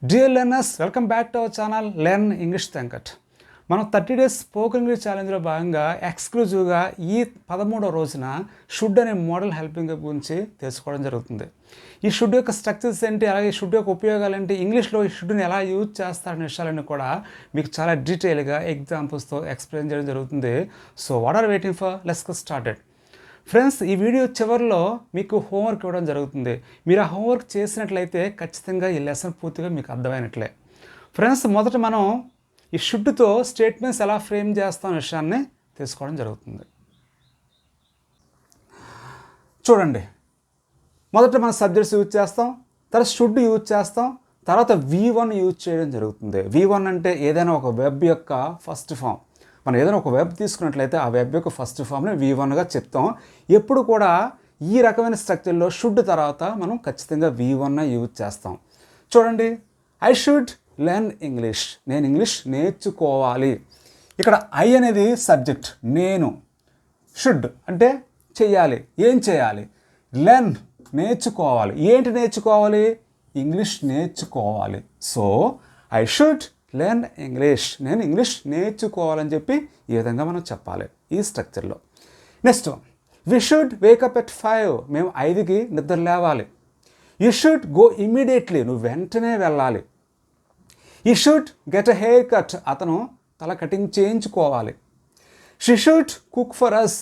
Dear learners, welcome back to our channel Learn English Venkat. మనం 30 days spoken English ఛాలెంజ్లో భాగంగా ఎక్స్క్లూజివ్గా ఈ 13వ రోజున షుడ్ అనే మోడల్ హెల్పింగ్ గురించి తెలుసుకోవడం జరుగుతుంది. ఈ షుడ్ యొక్క స్ట్రక్చర్స్ ఏంటి, అలాగే షుడ్ యొక్క ఉపయోగాలు ఏంటి, ఇంగ్లీష్లో ఈ షుడ్ని ఎలా యూజ్ చేస్తారనే విషయాలన్నీ కూడా మీకు చాలా డీటెయిల్గా ఎగ్జాంపుల్స్తో ఎక్స్ప్లెయిన్ చేయడం జరుగుతుంది. So what are waiting for, let's get started. Friends, ఈ వీడియో చివరిలో మీకు హోంవర్క్ ఇవ్వడం జరుగుతుంది. మీరు ఆ హోంవర్క్ చేసినట్లయితే ఖచ్చితంగా ఈ లెసన్ పూర్తిగా మీకు అర్థమైనట్లే. ఫ్రెండ్స్, మొదట మనం ఈ షుడ్తో స్టేట్మెంట్స్ ఎలా ఫ్రేమ్ చేస్తాం విషయాన్ని తెలుసుకోవడం జరుగుతుంది. చూడండి, మొదట మనం సబ్జెక్ట్స్ యూజ్ చేస్తాం, తర్వాత షుడ్ యూజ్ చేస్తాం, తర్వాత V1 యూజ్ చేయడం జరుగుతుంది. V1 అంటే ఏదైనా ఒక వెబ్ యొక్క ఫస్ట్ ఫామ్. మనం ఏదైనా ఒక వెబ్ తీసుకున్నట్లయితే ఆ వెబ్ యొక్క ఫస్ట్ ఫామ్ని V1గా చెప్తాం. ఎప్పుడు కూడా ఈ రకమైన స్ట్రక్చర్లో షుడ్ తర్వాత మనం ఖచ్చితంగా V1 యూజ్ చేస్తాం. చూడండి, ఐ షుడ్ లెర్న్ ఇంగ్లీష్. నేను ఇంగ్లీష్ నేర్చుకోవాలి. ఇక్కడ ఐ అనేది సబ్జెక్ట్, నేను. షుడ్ అంటే చెయ్యాలి, ఏం చేయాలి? లెర్న్ నేర్చుకోవాలి. ఏంటి నేర్చుకోవాలి? ఇంగ్లీష్ నేర్చుకోవాలి. So I should learn English. నేను ఇంగ్లీష్ నేర్చుకోవాలని చెప్పి ఈ విధంగా మనం చెప్పాలి ఈ స్ట్రక్చర్లో. Next, we should wake up at 5. మేము 5కి నిద్ర లేవాలి. You should go immediately. నువ్వు వెంటనే వెళ్ళాలి. You should get a hair cut. అతను తల కటింగ్ చేయించుకోవాలి. She should cook for us.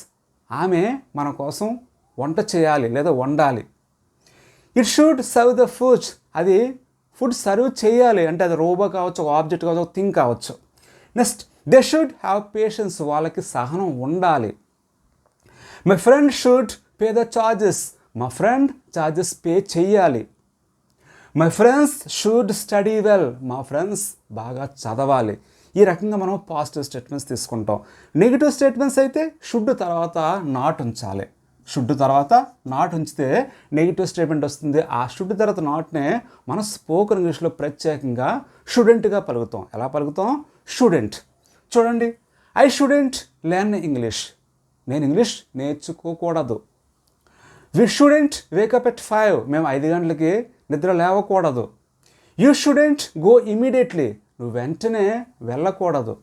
ఆమె మన కోసం వంట చేయాలి లేదా వండాలి. It should serve the food. అది ఫుడ్ సర్వ్ చేయాలి అంటే అది రోబో కావచ్చు, ఒక ఆబ్జెక్ట్ కావచ్చు, ఒక థింగ్ కావచ్చు. Next, they should have patience. వాళ్ళకి సహనం ఉండాలి. My friend should pay the charges. మా ఫ్రెండ్ చార్జెస్ పే చేయాలి. My friends should study well. మా ఫ్రెండ్స్ బాగా చదవాలి. ఈ రకంగా మనం పాజిటివ్ స్టేట్మెంట్స్ తీసుకుంటాం. నెగిటివ్ స్టేట్మెంట్స్ అయితే షుడ్ తర్వాత నాట్ ఉంచాలి. షుడ్ తర్వాత నాట్ ఉంచితే నెగిటివ్ స్టేట్మెంట్ వస్తుంది. ఆ షుడ్ తర్వాత నాట్నే మనం స్పోకెన్ ఇంగ్లీష్లో ప్రత్యేకంగా షుడెంట్గా పలుకుతాం. ఎలా పలుకుతాం? షుడెంట్. చూడండి, ఐ షుడెంట్ లెర్న్ ఇంగ్లీష్. నేను ఇంగ్లీష్ నేర్చుకోకూడదు. We shouldn't wake up at 5. మేము 5 గంటలకి నిద్ర లేవకూడదు. You shouldn't go immediately. నువ్వు వెంటనే వెళ్ళకూడదు.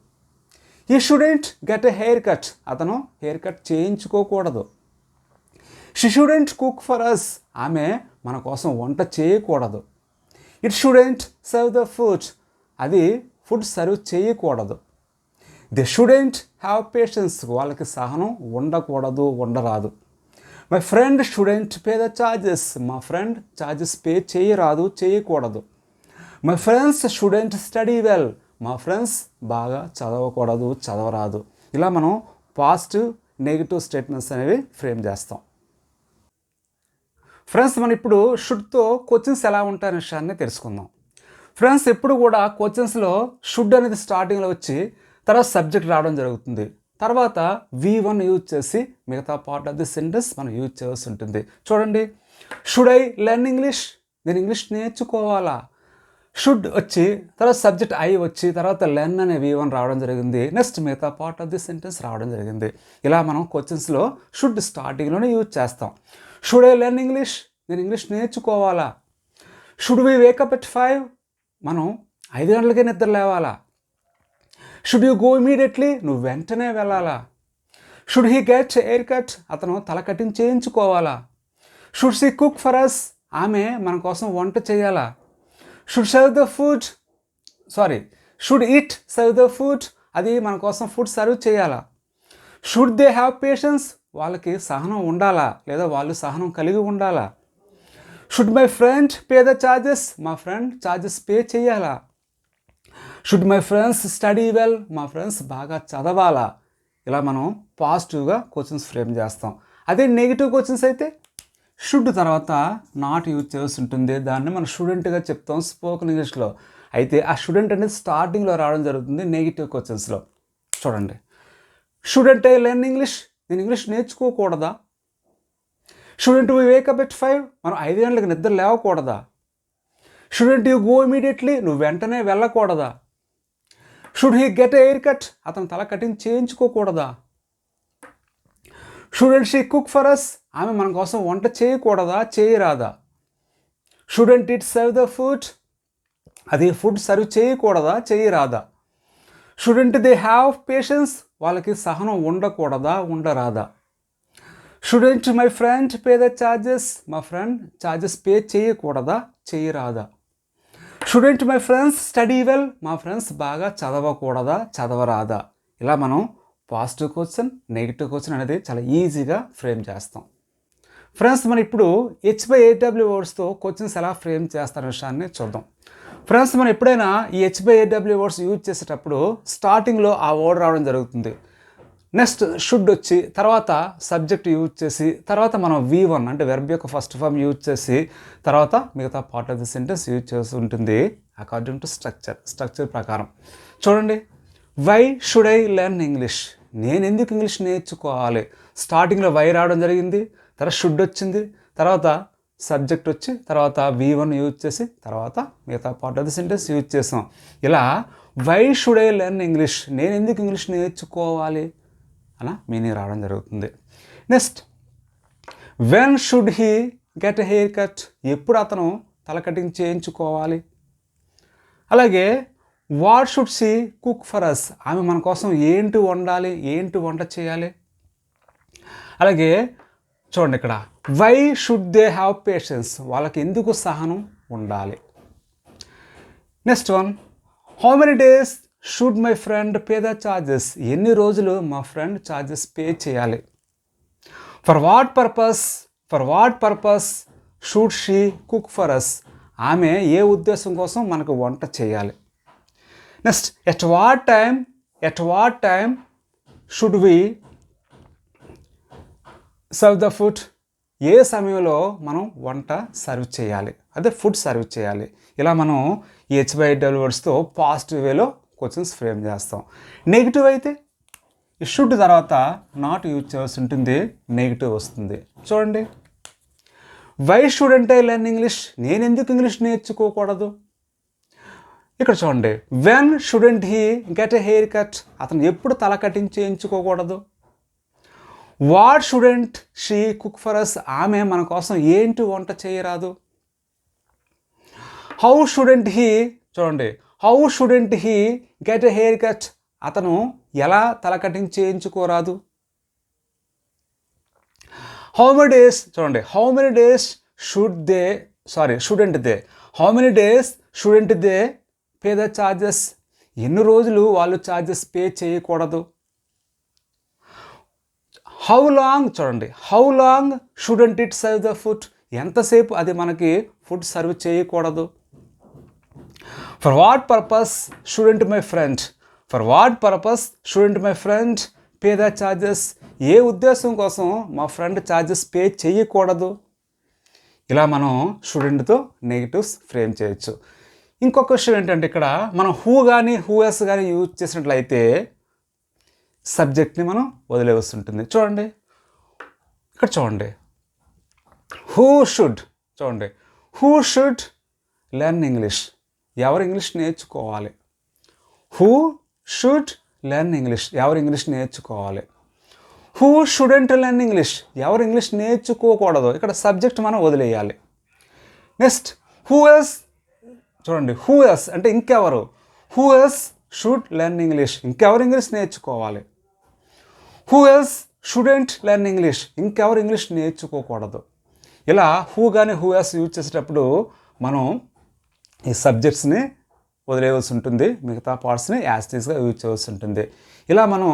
You shouldn't get a hair cut. అతను హెయిర్ కట్ చేయించుకోకూడదు. She shouldn't cook for us. ఆమె మన కోసం వంట చేయకూడదు. It shouldn't serve the food. అది ఫుడ్ సర్వ్ చేయకూడదు. They shouldn't have patience. వాళ్ళకి సహనం ఉండకూడదు, ఉండరాదు. My friend student pay the charges. మా ఫ్రెండ్ చార్జెస్ పే చేయరాదు, చేయకూడదు. My friends student study well. మా ఫ్రెండ్స్ బాగా చదవకూడదు, చదవరాదు. ఇలా మనం పాజిటివ్, నెగిటివ్ స్టేట్మెంట్స్ అనేవి ఫ్రేమ్ చేస్తాం. ఫ్రెండ్స్, మనం ఇప్పుడు షుడ్తో క్వశ్చన్స్ ఎలా ఉంటాయనే విషయాన్ని తెలుసుకుందాం. ఫ్రెండ్స్, ఎప్పుడు కూడా క్వశ్చన్స్లో షుడ్ అనేది స్టార్టింగ్లో వచ్చి తర్వాత సబ్జెక్ట్ రావడం జరుగుతుంది. తర్వాత V1 యూజ్ చేసి మిగతా పార్ట్ ఆఫ్ ది సెంటెన్స్ మనం యూజ్ చేయాల్సి ఉంటుంది. చూడండి, షుడ్ ఐ లెర్న్ ఇంగ్లీష్. నేను ఇంగ్లీష్ నేర్చుకోవాలా. షుడ్ వచ్చి తర్వాత సబ్జెక్ట్ ఐ వచ్చి తర్వాత లెర్న్ అనే V1 రావడం జరిగింది. నెక్స్ట్ మిగతా పార్ట్ ఆఫ్ ది సెంటెన్స్ రావడం జరిగింది. ఇలా మనం క్వశ్చన్స్లో షుడ్ స్టార్టింగ్లోనే యూజ్ చేస్తాం. Should I learn English. నేను ఇంగ్లీష్ నేర్చుకోవాలా. Should we wake up at 5. మనం 5 గంటలకే నిద్ర లేవాలా. Should you go immediately. నువ్వు వెంటనే వెళ్ళాలా. Should he get haircut. అతను తల కటింగ్ చేయించుకోవాలా. Should she cook for us. ఆమె మన కోసం వంట చేయాలా. Should serve the food. Should it serve the food. అది మన కోసం ఫుడ్ సర్వ్ చేయాలా. Should they have patience. వాళ్ళకి సహనం ఉండాలా లేదా వాళ్ళు సహనం కలిగి ఉండాలా. Should my friend pay the charges. మా ఫ్రెండ్ చార్జెస్ పే చేయాలా. Should my friends study well. మా ఫ్రెండ్స్ బాగా చదవాలా. ఇలా మనం పాజిటివ్గా క్వశ్చన్స్ ఫ్రేమ్ చేస్తాం. అదే నెగిటివ్ క్వశ్చన్స్ అయితే షుడ్ తర్వాత నాట్ యూజ్ చేయాల్సి ఉంటుంది. దాన్ని మనం స్టూడెంట్గా చెప్తాం స్పోకెన్ ఇంగ్లీష్లో. అయితే ఆ స్టూడెంట్ అనేది స్టార్టింగ్లో రావడం జరుగుతుంది నెగిటివ్ క్వశ్చన్స్లో. చూడండి, షుడెంట్ ఐ లెర్న్ ఇంగ్లీష్. నేను ఇంగ్లీష్ నేర్చుకోకూడదా. Shouldn't we wake up at 5. మనం 5 గంటలకు నిద్ర లేవకూడదా. Shouldn't you go immediately. నువ్వు వెంటనే వెళ్ళకూడదా. Should he get haircut. అతను తల కటింగ్ చేయించుకోకూడదా. Shouldn't she cook for us. ఆమె మన కోసం వంట చేయకూడదా, చేయరాదా. Shouldn't it serve the food. అది ఫుడ్ సర్వ్ చేయకూడదా, చేయరాదా? షుడెంట్ దే హ్యావ్ పేషెన్స్, వాళ్ళకి సహనం ఉండకూడదా, ఉండరాదా? Shouldn't my friend pay the charges, మా ఫ్రెండ్ ఛార్జెస్ పే చేయకూడదా, చేయరాదా? Shouldn't my friends study well, మా ఫ్రెండ్స్ బాగా చదవకూడదా, చదవరాదా? ఇలా మనం పాజిటివ్ క్వశ్చన్, నెగిటివ్ క్వశ్చన్ అనేది చాలా ఈజీగా ఫ్రేమ్ చేస్తాం. ఫ్రెండ్స్, మనం ఇప్పుడు H/8W వర్డ్స్తో క్వశ్చన్స్ ఎలా ఫ్రేమ్ చేస్తారనే విషయాన్ని చూద్దాం. ఫ్రెండ్స్, మనం ఎప్పుడైనా ఈ H/8W వర్డ్స్ యూజ్ చేసేటప్పుడు స్టార్టింగ్లో ఆ వర్డ్ రావడం జరుగుతుంది. నెక్స్ట్ షుడ్ వచ్చి తర్వాత సబ్జెక్ట్ యూజ్ చేసి తర్వాత మనం V1 అంటే వెర్బ్ యొక్క ఫస్ట్ ఫామ్ యూజ్ చేసి తర్వాత మిగతా part of the sentence use చేసి ఉంటుంది అకార్డింగ్ టు స్ట్రక్చర్ ప్రకారం. చూడండి, why should I learn English, నేను ఎందుకు ఇంగ్లీష్ నేర్చుకోవాలి? స్టార్టింగ్లో వై రావడం జరిగింది, తర్వాత షుడ్ వచ్చింది, తర్వాత సబ్జెక్ట్ వచ్చి తర్వాత V1 యూజ్ చేసి తర్వాత మిగతా part of the sentence use చేసాం. ఇలా why should I learn English, నేను ఎందుకు ఇంగ్లీష్ నేర్చుకోవాలి అలా మీనింగ్ రావడం జరుగుతుంది. Next, when should he get a hair cut, ఎప్పుడు అతను తల కటింగ్ చేయించుకోవాలి? అలాగే what should she cook for us, ఆమె మన కోసం ఏంటి వండాలి, ఏంటి వంట చేయాలి? అలాగే చూడండి, ఇక్కడ why should they have patience, వాళ్ళకి ఎందుకు సహనం ఉండాలి? Next one, how many days should my friend pay the charges, ఎన్ని రోజులు మా ఫ్రెండ్ ఛార్జెస్ పే చేయాలి? For what purpose should she cook for us, ఆమె ఏ ఉద్దేశం కోసం మనకు వంట చేయాలి? Next, at what time should we serve the food, ఏ సమయంలో మనం వంట సర్వ్ చేయాలి, అదే ఫుడ్ సర్వ్ చేయాలి. ఇలా మనం ఈ H/8W వర్డ్స్తో పాజిటివ్ వేలో క్వశ్చన్స్ ఫ్రేమ్ చేస్తాం. నెగిటివ్ అయితే ఈ షుడ్ తర్వాత నాట్ యూజ్ చేయాల్సి ఉంటుంది, నెగిటివ్ వస్తుంది. చూడండి, why shouldn't I learn English, నేను ఎందుకు ఇంగ్లీష్ నేర్చుకోకూడదు? ఇక్కడ చూడండి, when shouldn't he get a hair cut, అతను ఎప్పుడు తల కటింగ్ చేయించుకోకూడదు? What shouldn't she cook for us, ఆమె మన కోసం ఏంటి వంట చేయరాదు? How shouldn't he get a hair cut, అతను ఎలా తల కటింగ్ చేయించుకోరాదు? How many days shouldn't they pay the charges, ఎన్ని రోజులు వాళ్ళు ఛార్జెస్ పే చేయకూడదు? How long shouldn't it serve the food, ఎంతసేపు అది మనకి ఫుడ్ సర్వ్ చేయకూడదు? For what purpose shouldn't my friend pay the charges, ఏ ఉద్దేశం కోసం మా ఫ్రెండ్ ఛార్జెస్ పే చేయకూడదు? ఇలా మనం స్టూడెంట్తో నెగిటివ్స్ ఫ్రేమ్ చేయొచ్చు. ఇంకొక విషయం ఏంటంటే, ఇక్కడ మనం హూ కానీ హూఎస్ కానీ యూజ్ చేసినట్లయితే సబ్జెక్ట్ని మనం వదిలేవలసి ఉంటుంది. చూడండి, ఇక్కడ చూడండి, హూ షుడ్ లెర్న్ ఇంగ్లీష్, ఎవరు ఇంగ్లీష్ నేర్చుకోవాలి? హూ షుడ్ లెర్న్ ఇంగ్లీష్, ఎవరు ఇంగ్లీష్ నేర్చుకోవాలి? హూ షుడెంట్ లెర్న్ ఇంగ్లీష్, ఎవరు ఇంగ్లీష్ నేర్చుకోకూడదు? ఇక్కడ సబ్జెక్ట్ మనం వదిలేయాలి. నెక్స్ట్, హూ ఎస్ అంటే ఇంకెవరు? Who else should learn English, ఇంకెవరు ఇంగ్లీష్ నేర్చుకోవాలి? Who else shouldn't learn English, ఇంకెవరు ఇంగ్లీష్ నేర్చుకోకూడదు? ఇలా హూ కానీ హూ ఎస్ యూజ్ చేసేటప్పుడు మనం ఈ సబ్జెక్ట్స్ని వదిలేయవలసి ఉంటుంది, మిగతా పార్ట్స్ని యాజ్ టీజ్గా యూజ్ చేయవలసి ఉంటుంది. ఇలా మనం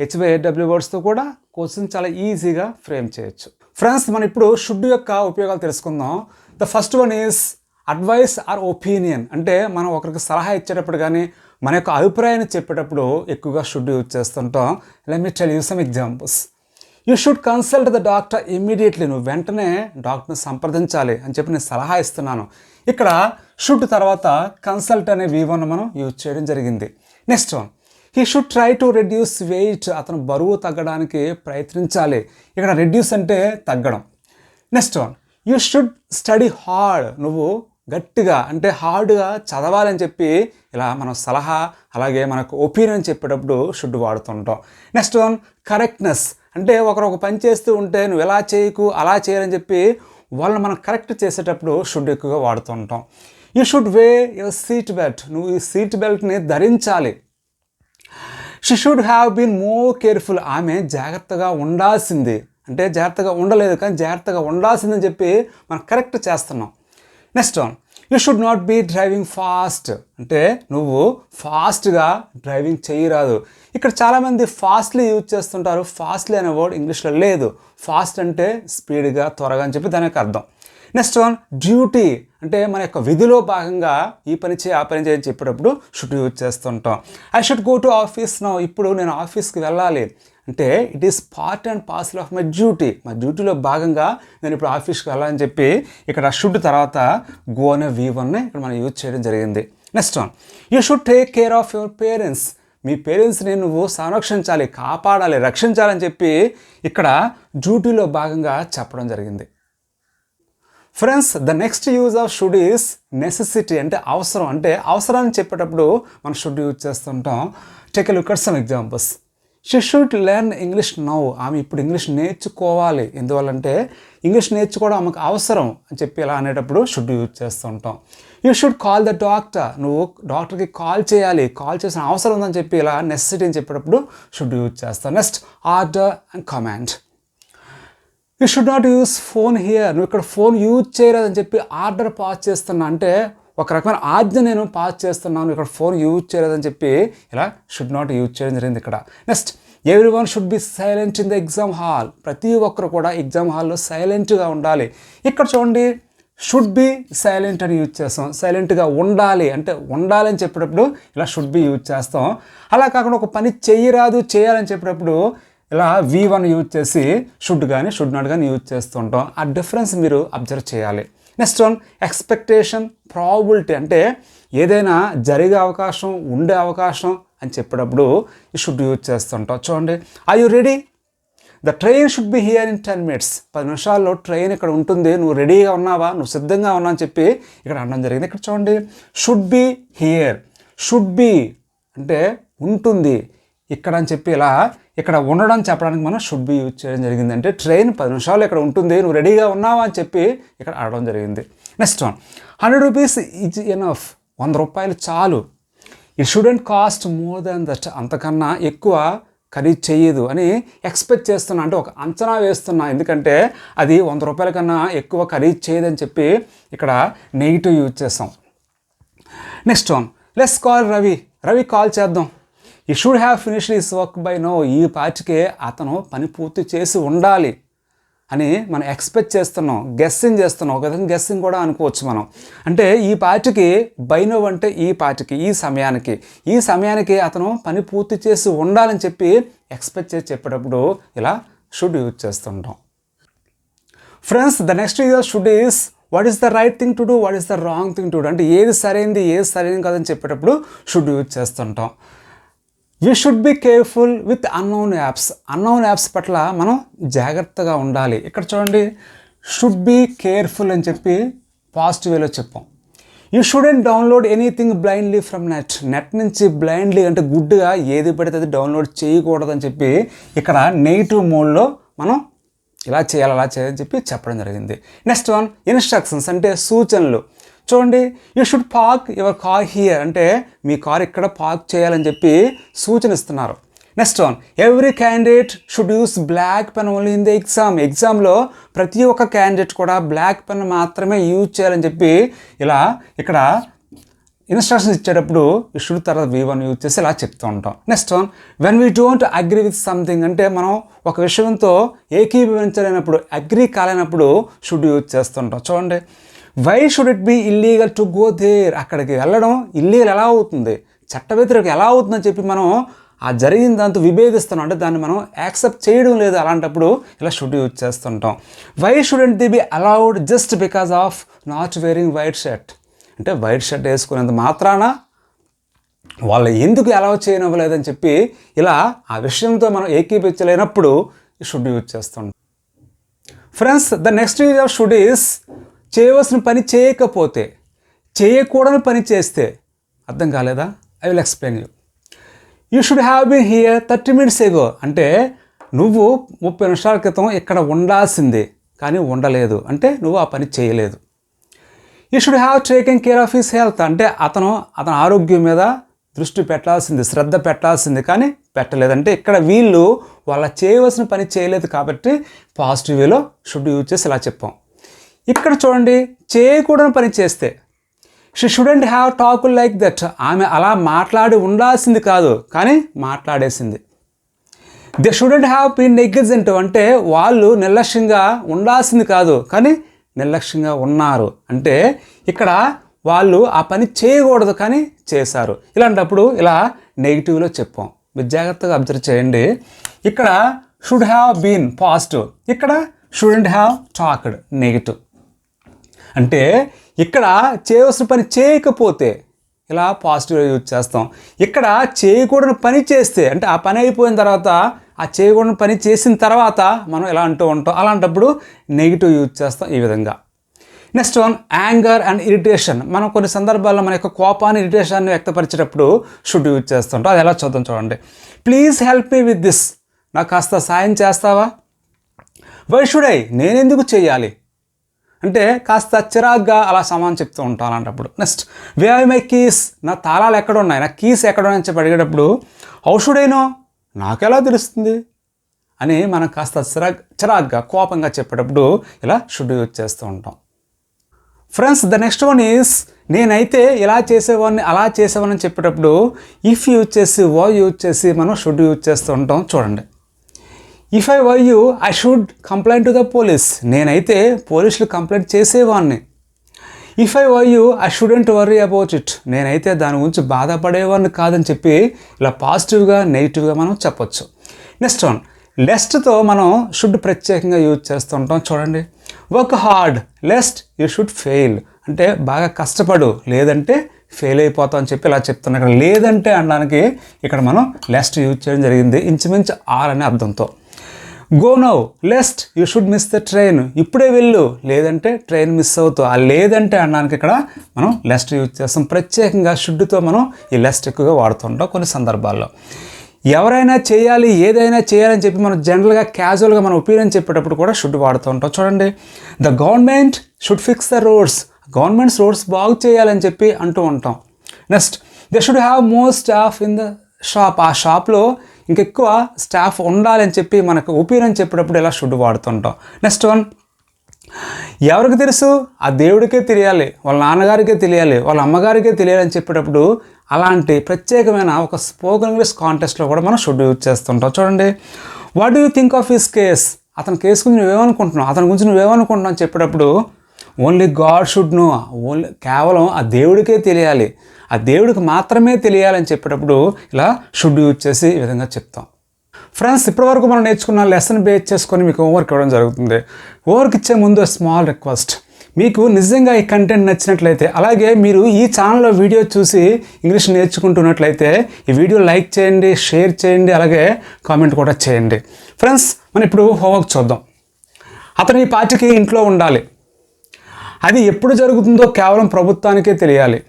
H/8W వర్డ్స్తో కూడా క్వశ్చన్ చాలా ఈజీగా ఫ్రేమ్ చేయొచ్చు. ఫ్రెండ్స్, మనం ఇప్పుడు షుడ్ యొక్క ఉపయోగాలు తెలుసుకుందాం. The first one is advice are opinion, అంటే మనం ఒకరికి సలహా ఇచ్చేటప్పుడు కానీ మన యొక్క అభిప్రాయాన్ని చెప్పేటప్పుడు ఎక్కువగా షుడ్ యూజ్ చేస్తుంటాం. Let me tell you some examples. You should consult the doctor immediately, నువ్వు వెంటనే డాక్టర్ని సంప్రదించాలి అని చెప్పి నేను సలహా ఇస్తున్నాను. ఇక్కడ షుడ్ తర్వాత కన్సల్ట్ అనే V1 మనం యూజ్ చేయడం జరిగింది. Next one, he should try to reduce weight, అతను బరువు తగ్గడానికి ప్రయత్నించాలి. ఇక్కడ రెడ్యూస్ అంటే తగ్గడం. Next one, you should study hard, నువ్వు గట్టిగా అంటే హార్డ్గా చదవాలని చెప్పి ఇలా మనం సలహా అలాగే మనకు ఒపీనియన్ చెప్పేటప్పుడు షుడ్ వాడుతుంటాం. నెక్స్ట్ వన్, కరెక్ట్నెస్, అంటే ఒకరు ఒక పని చేస్తూ ఉంటే నువ్వు ఎలా చేయకు అలా చేయాలని చెప్పి వాళ్ళని మనం కరెక్ట్ చేసేటప్పుడు షుడ్ ఎక్కువగా వాడుతుంటాం. You should wear your seat belt, నువ్వు ఈ సీట్ బెల్ట్ని ధరించాలి. She should have been more careful, ఆమె జాగ్రత్తగా ఉండాల్సింది, అంటే జాగ్రత్తగా ఉండలేదు కానీ జాగ్రత్తగా ఉండాల్సిందని చెప్పి మనం కరెక్ట్ చేస్తున్నాం. Next one, you should not be driving fast, అంటే నువ్వు ఫాస్ట్గా డ్రైవింగ్ చేయరాదు. ఇక్కడ చాలామంది ఫాస్ట్లీ యూజ్ చేస్తుంటారు, ఫాస్ట్లీ అనే వర్డ్ ఇంగ్లీష్లో లేదు. ఫాస్ట్ అంటే స్పీడ్గా, త్వరగా అని చెప్పి దానికి అర్థం. నెక్స్ట్ వన్, డ్యూటీ, అంటే మన యొక్క విధిలో భాగంగా ఈ పని చేయి ఆ పని చేయని చెప్పేటప్పుడు షుడ్ యూజ్ చేస్తుంటాం. I should go to office now, ఇప్పుడు నేను ఆఫీస్కి వెళ్ళాలి అంటే it is part and parcel of my duty, మా డ్యూటీలో భాగంగా నేను ఇప్పుడు ఆఫీస్కి వెళ్ళాలని చెప్పి ఇక్కడ షుడ్ తర్వాత గో అనే V1ని ఇక్కడ మనం యూజ్ చేయడం జరిగింది. Next one, you should take care of your parents, మీ పేరెంట్స్ని నువ్వు సంరక్షించాలి, కాపాడాలి, రక్షించాలని చెప్పి ఇక్కడ డ్యూటీలో భాగంగా చెప్పడం జరిగింది. Friends, the next use of should is necessity, అంటే అవసరం, అంటే అవసరాన్ని చెప్పేటప్పుడు మనం షుడ్ యూజ్ చేస్తుంటాం. Take a look at some examples. She should learn English now, ఆమె ఇప్పుడు ఇంగ్లీష్ నేర్చుకోవాలి, ఎందువల్లంటే ఇంగ్లీష్ నేర్చుకోవడం ఆమెకు అవసరం అని చెప్పి ఇలా అనేటప్పుడు షుడ్ యూజ్ చేస్తూ ఉంటాం. You should call the doctor, నువ్వు డాక్టర్కి కాల్ చేయాలి, కాల్ చేసిన అవసరం ఉందని చెప్పి ఇలా నెసెసిటీ అని చెప్పేటప్పుడు షుడ్ యూజ్ చేస్తాం. Next, order and command. You should not use phone here, నువ్వు ఇక్కడ ఫోన్ యూజ్ చేయలేదని చెప్పి ఆర్డర్ పాస్ చేస్తున్నా, అంటే ఒక రకమైన ఆజ్ఞ నేను పాస్ చేస్తున్నాను, ఇక్కడ ఫోన్ యూజ్ చేయలేదని చెప్పి ఇలా షుడ్ నాట్ యూజ్ చేయడం జరిగింది ఇక్కడ. Next, every one should be silent in the exam hall, ప్రతి ఒక్కరు కూడా ఎగ్జామ్ హాల్లో సైలెంట్గా ఉండాలి. ఇక్కడ చూడండి, షుడ్ బి సైలెంట్ అని యూజ్ చేస్తాం, సైలెంట్గా ఉండాలి అంటే ఉండాలి అని చెప్పేటప్పుడు ఇలా షుడ్ బి యూజ్ చేస్తాం. అలా కాకుండా ఒక పని చేయరాదు చేయాలని చెప్పేటప్పుడు ఇలా V1 యూజ్ చేసి షుడ్ కానీ షుడ్ నాట్ కానీ యూజ్ చేస్తూ ఉంటాం. ఆ డిఫరెన్స్ మీరు అబ్జర్వ్ చేయాలి. నెక్స్ట్ వన్, ఎక్స్పెక్టేషన్, ప్రాబిలిటీ, అంటే ఏదైనా జరిగే అవకాశం, ఉండే అవకాశం అని చెప్పేటప్పుడు ఈ షుడ్ యూజ్ చేస్తుంటాం. చూడండి, are you ready, the train should be here in 10 minutes, 10 నిమిషాల్లో ట్రైన్ ఇక్కడ ఉంటుంది, నువ్వు రెడీగా ఉన్నావా, నువ్వు సిద్ధంగా ఉన్నావు అని చెప్పి ఇక్కడ అనడం జరిగింది. ఇక్కడ చూడండి, should be here, should be అంటే ఉంటుంది ఇక్కడ అని చెప్పి ఇలా ఇక్కడ ఉండడం చెప్పడానికి మనం షుడ్ బి యూజ్ చేయడం జరిగింది. అంటే ట్రైన్ 10 నిమిషాలు ఇక్కడ ఉంటుంది, నువ్వు రెడీగా ఉన్నావా అని చెప్పి ఇక్కడ అడగడం జరిగింది. Next one, 100 rupees is enough, 100 రూపాయలు చాలు. It shouldn't cost more than that, అంతకన్నా ఎక్కువ ఖరీదు చేయదు అని ఎక్స్పెక్ట్ చేస్తున్నా, అంటే ఒక అంచనా వేస్తున్నా, ఎందుకంటే అది 100 రూపాయల కన్నా ఎక్కువ ఖరీదు చేయదని చెప్పి ఇక్కడ నెగిటివ్ యూజ్ చేస్తాం. Next one, let's call Ravi, Ravi call చేద్దాం. He should have finished his work by now, ఈ పాటికే అతను పని పూర్తి చేసి ఉండాలి అని మనం ఎక్స్పెక్ట్ చేస్తున్నాం, గెస్సింగ్ చేస్తున్నాం, ఒక విధంగా గెస్సింగ్ కూడా అనుకోవచ్చు మనం. అంటే ఈ పాటికి, బై నో అంటే ఈ పాటికి, ఈ సమయానికి అతను పని పూర్తి చేసి ఉండాలని చెప్పి ఎక్స్పెక్ట్ చేసి చెప్పేటప్పుడు ఇలా షుడ్ యూజ్ చేస్తుంటాం. Friends, the next use should is what is the right thing to do, what is the wrong thing to do, అంటే ఏది సరైనది ఏది సరైనది కాదని చెప్పేటప్పుడు షుడ్ యూజ్ చేస్తుంటాం. We should be careful with unknown apps పట్ల మనం జాగ్రత్తగా ఉండాలి. ఇక్కడ చూడండి, షుడ్ బి కేర్ఫుల్ అని చెప్పి పాజిటివ్ వేలో చెప్పాం. You shouldn't download anything blindly from net నుంచి బ్లైండ్లీ అంటే గుడ్డుగా ఏది పడితే అది డౌన్లోడ్ చేయకూడదని చెప్పి ఇక్కడ నెగిటివ్ మోడ్లో మనం ఇలా చేయాలి అలా చేయాలని చెప్పి చెప్పడం జరిగింది. నెక్స్ట్ వన్, ఇన్స్ట్రక్షన్స్ అంటే సూచనలు. చూడండి, you should park your car here, అంటే మీ కార్ ఇక్కడ పార్క్ చేయాలని చెప్పి సూచన ఇస్తున్నారు. Next one, every candidate should use black pen only in the ఎగ్జామ్లో ప్రతి ఒక్క క్యాండిడేట్ కూడా బ్లాక్ పెన్ మాత్రమే యూజ్ చేయాలని చెప్పి ఇలా ఇక్కడ ఇన్స్ట్రక్షన్స్ ఇచ్చేటప్పుడు ఈ షుడ్ తర్వాత V1 యూజ్ చేసి ఇలా చెప్తూ ఉంటాం. Next one, when we don't agree with something, అంటే మనం ఒక విషయంతో ఏకీభవించలేనప్పుడు, అగ్రీ కాలేనప్పుడు షుడ్ యూజ్ చేస్తుంటాం. చూడండి, why should it be illegal to go there, అక్కడికి వెళ్ళడం ఇల్లీగల్ ఎలా అవుతుంది, చట్ట వ్యతిరేకం ఎలా అవుతుందని చెప్పి మనం ఆ జరిగిన దాంతో విభేదిస్తున్నాం, అంటే దాన్ని మనం యాక్సెప్ట్ చేయడం లేదు, అలాంటప్పుడు ఇలా షుడ్ యూజ్ చేస్తుంటాం. Why shouldn't they be allowed just because of not wearing white shirt, అంటే వైట్ షర్ట్ వేసుకునేంత మాత్రాన వాళ్ళు ఎందుకు అలౌ చేయనివ్వలేదని చెప్పి ఇలా ఆ విషయంతో మనం ఏకీపించలేనప్పుడు ఈ షుడ్ యూజ్ చేస్తుంటాం. Friends, the next use of should is చేయవలసిన పని చేయకపోతే, చేయకూడని పని చేస్తే. అర్థం కాలేదా? I will explain you. You should have been here 30 minutes ago, అంటే నువ్వు 30 నిమిషాల క్రితం ఇక్కడ ఉండాల్సిందే కానీ ఉండలేదు, అంటే నువ్వు ఆ పని చేయలేదు. ఈ should have taken care of his health అంటే అతని ఆరోగ్యం మీద దృష్టి పెట్టాల్సింది, శ్రద్ధ పెట్టాల్సింది, కానీ పెట్టలేదంటే ఇక్కడ వీళ్ళు వాళ్ళ చేయవలసిన పని చేయలేదు కాబట్టి పాజిటివ్ వేలో షుడ్ యూజ్ చేసి ఇలా చెప్పాం. ఇక్కడ చూడండి, చేయకూడని పని చేస్తే she shouldn't have talk like that, ఆమె అలా మాట్లాడి ఉండాల్సింది కాదు కానీ మాట్లాడేసింది. They shouldn't have been negligent అంటే వాళ్ళు నిర్లక్ష్యంగా ఉండాల్సింది కాదు కానీ నిర్లక్ష్యంగా ఉన్నారు. అంటే ఇక్కడ వాళ్ళు ఆ పని చేయకూడదు కానీ చేశారు. ఇలాంటప్పుడు ఇలా నెగిటివ్లో చెప్పాం. మీరు జాగ్రత్తగా అబ్జర్వ్ చేయండి. ఇక్కడ షుడ్ హ్యావ్ బీన్ పాజిటివ్, ఇక్కడ షుడెంట్ హ్యావ్ టాక్డ్ నెగిటివ్. అంటే ఇక్కడ చేయవలసిన పని చేయకపోతే ఇలా పాజిటివ్గా యూజ్ చేస్తాం. ఇక్కడ చేయకూడని పని చేస్తే అంటే ఆ పని అయిపోయిన తర్వాత ఆ చేయకూడని పని చేసిన తర్వాత మనం ఎలా అంటూ ఉంటాం, అలాంటప్పుడు నెగిటివ్ యూజ్ చేస్తాం ఈ విధంగా. Next one, anger and irritation. మనం కొన్ని సందర్భాల్లో మన యొక్క కోపాన్ని, ఇరిటేషన్ని వ్యక్తపరిచేటప్పుడు షుడ్ యూజ్ చేస్తుంటాం. అది ఎలా చూద్దాం చూడండి. Please help me with this, నాకు కాస్త సాయం చేస్తావా? వై షుడ్ ఐ, నేనెందుకు చేయాలి అంటే కాస్త చిరాగ్గా అలా సమానం చెప్తూ ఉంటాం అలాంటప్పుడు. Next, way I my keys, నా తాళాలు ఎక్కడ ఉన్నాయి, నా కీస్ ఎక్కడ ఉన్నాయని చెప్పి అడిగేటప్పుడు హౌ షుడ్ ఐ నో, నాకెలా తెలుస్తుంది అని మనం కాస్త చిరాగ్గా కోపంగా చెప్పేటప్పుడు ఇలా షుడ్ యూజ్ చేస్తూ ఉంటాం. Friends, the next one is, నేనైతే ఇలా చేసేవాడిని అలా చేసేవాడిని చెప్పేటప్పుడు ఇఫ్ యూజ్ చేసి వై యూజ్ చేసి మనం షుడ్ యూజ్ చేస్తూ ఉంటాం. చూడండి, if I were you I should complaint to the police, నేనైతే పోలీసులు కంప్లైంట్ చేసేవాడిని. If I were you I shouldn't worry about it, నేనైతే దాని గురించి బాధపడేవాడిని కాదని చెప్పి ఇలా పాజిటివ్గా నెగిటివ్గా మనం చెప్పొచ్చు. నెక్స్ట్ వన్, లెస్ట్తో మనం షుడ్ ప్రత్యేకంగా యూజ్ చేస్తూ ఉంటాం. చూడండి, work hard lest you should fail అంటే బాగా కష్టపడు లేదంటే ఫెయిల్ అయిపోతాం అని చెప్పి ఇలా చెప్తున్నాం. ఇక్కడ లేదంటే అనడానికి ఇక్కడ మనం లెస్ట్ యూజ్ చేయడం జరిగింది, ఇంచుమించు ఆర్ అనే అర్థంతో. Go now lest you should miss the train, ఇప్పుడే వెళ్ళు లేదంటే ట్రైన్ మిస్ అవుతావు. ఆ లేదంటే అనడానికి ఇక్కడ మనం లెస్ట్ యూజ్ చేస్తాం. ప్రత్యేకంగా షుడ్తో మనం ఈ లెస్ట్ ఎక్కువగా వాడుతుంటాం కొన్ని సందర్భాల్లో. ఎవరైనా చేయాలి, ఏదైనా చేయాలని చెప్పి మనం జనరల్గా క్యాజువల్గా మన ఒపీనియన్ చెప్పేటప్పుడు కూడా షుడ్ వాడుతూ ఉంటాం. చూడండి, the government should fix the roads, governments roads బాగు చేయాలని చెప్పి అంటూ ఉంటాం. Next, they should have more staff in the shop, ఆ షాప్లో ఇంకెక్కువ స్టాఫ్ ఉండాలని చెప్పి మనకు ఒపీనియన్ చెప్పేటప్పుడు ఇలా షుడ్ వాడుతుంటాం. నెక్స్ట్ వన్, ఎవరికి తెలుసు, ఆ దేవుడికే తెలియాలి, వాళ్ళ నాన్నగారికే తెలియాలి, వాళ్ళ అమ్మగారికే తెలియాలి అని చెప్పేటప్పుడు అలాంటి ప్రత్యేకమైన ఒక స్పోకెన్ ఇంగ్లీష్ కాంటెస్ట్లో కూడా మనం షుడ్ యూజ్ చేస్తుంటాం. చూడండి, what do you think of his case, అతని కేసు గురించి నువ్వేమనుకుంటున్నావు, అతని గురించి నువ్వేమనుకుంటున్నావు అని చెప్పేటప్పుడు only God should know, only కేవలం ఆ దేవుడికే తెలియాలి, ఆ దేవుడికి మాత్రమే తెలియాలని చెప్పేటప్పుడు ఇలా షుడ్ యూజ్ చేసి ఈ విధంగా చెప్తాం. ఫ్రెండ్స్, ఇప్పటివరకు మనం నేర్చుకున్న లెసన్ బేస్ చేసుకొని మీకు హోంవర్క్ ఇవ్వడం జరుగుతుంది. హోంవర్క్ ఇచ్చే ముందు స్మాల్ రిక్వెస్ట్, మీకు నిజంగా ఈ కంటెంట్ నచ్చినట్లయితే, అలాగే మీరు ఈ ఛానల్లో వీడియో చూసి ఇంగ్లీష్ నేర్చుకుంటున్నట్లయితే ఈ వీడియో లైక్ చేయండి, షేర్ చేయండి, అలాగే కామెంట్ కూడా చేయండి. ఫ్రెండ్స్, మనం ఇప్పుడు హోంవర్క్ చూద్దాం. అతను ఈ పార్టీకి ఇంట్లో ఉండాలి, అది ఎప్పుడు జరుగుతుందో కేవలం ప్రభుత్వానికే తెలియాలి,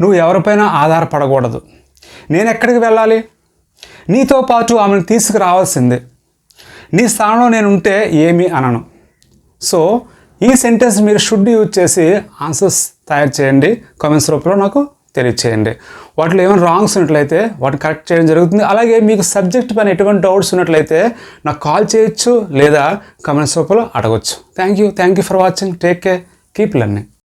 నువ్వు ఎవరిపైనా ఆధారపడకూడదు, నేను ఎక్కడికి వెళ్ళాలి, నీతో పాటు ఆమెను తీసుకురావాల్సిందే, నీ స్థానంలో నేను ఉంటే ఏమీ అనను. సో ఈ సెంటెన్స్ మీరు షుడ్ యూజ్ చేసి ఆన్సర్స్ తయారు చేయండి, కామెంట్స్ రూపంలో నాకు తెలియచేయండి. వాటిలో ఏమైనా రాంగ్స్ ఉన్నట్లయితే వాటిని కరెక్ట్ చేయడం జరుగుతుంది. అలాగే మీకు సబ్జెక్ట్ పైన ఎటువంటి డౌట్స్ ఉన్నట్లయితే నాకు కాల్ చేయొచ్చు లేదా కామెంట్స్ రూపంలో అడగవచ్చు. Thank you for watching. Take care, keep learning.